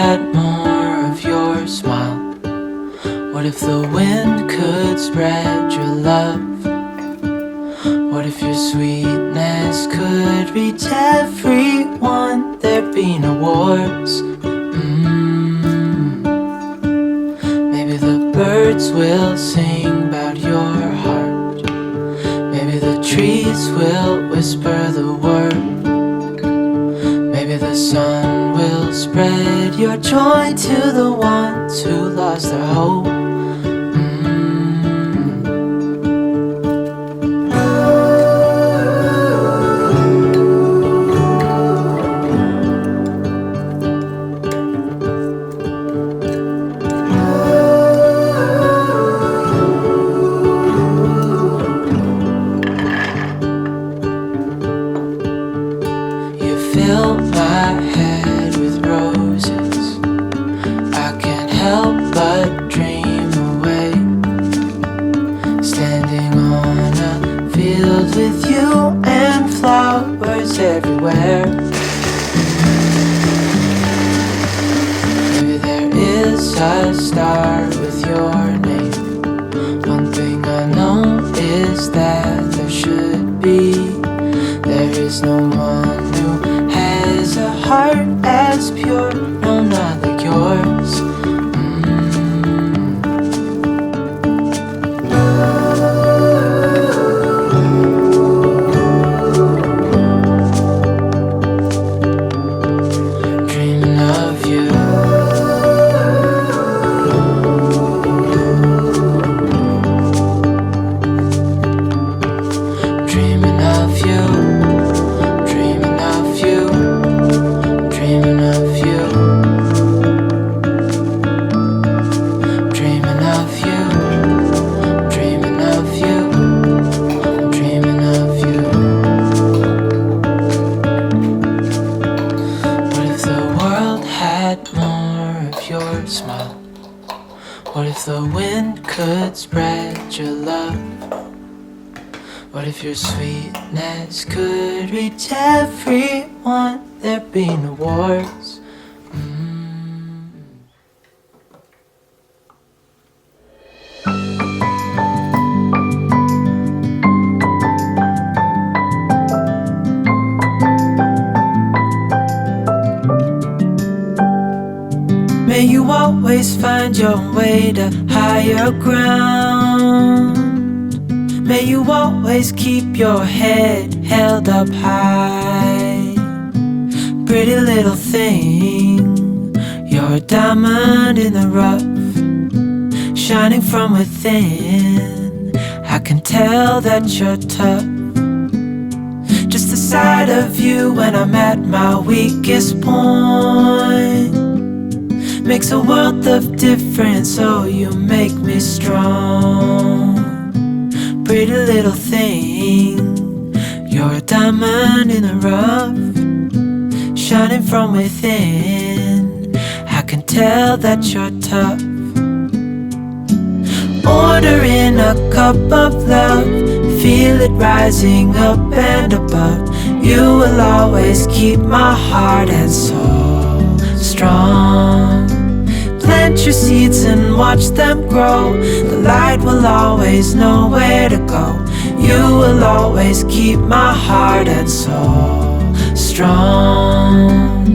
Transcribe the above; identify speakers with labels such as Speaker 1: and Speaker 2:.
Speaker 1: had more of your smile? What if the wind could spread your love? What if your sweetness could reach everyone? There'd be no wars. Maybe the birds will sing about your heart. Maybe the trees will whisper the word. Maybe the sun will spread your joy to the ones who lost their hope. Fill my head with roses. I can't help but dream away, standing on a field with you and flowers everywhere. Maybe there is a star with your name. One thing I know is that there should be. There is no one who has a heart as pure, no, not like yours. Dreaming of you. Dreaming of you. Your smile. What if the wind could spread your love? What if your sweetness could reach everyone? There'd be no wars. May you always find your way to higher ground. May you always keep your head held up high. Pretty little thing, you're a diamond in the rough, shining from within. I can tell that you're tough. Just the sight of you when I'm at my weakest point makes a world of difference, oh, you make me strong. Pretty little thing, you're a diamond in the rough, shining from within. I can tell that you're tough. Ordering a cup of love, feel it rising up and above. You will always keep my heart and soul strong. Plant your seeds and watch them grow. The light will always know where to go. You will always keep my heart and soul strong.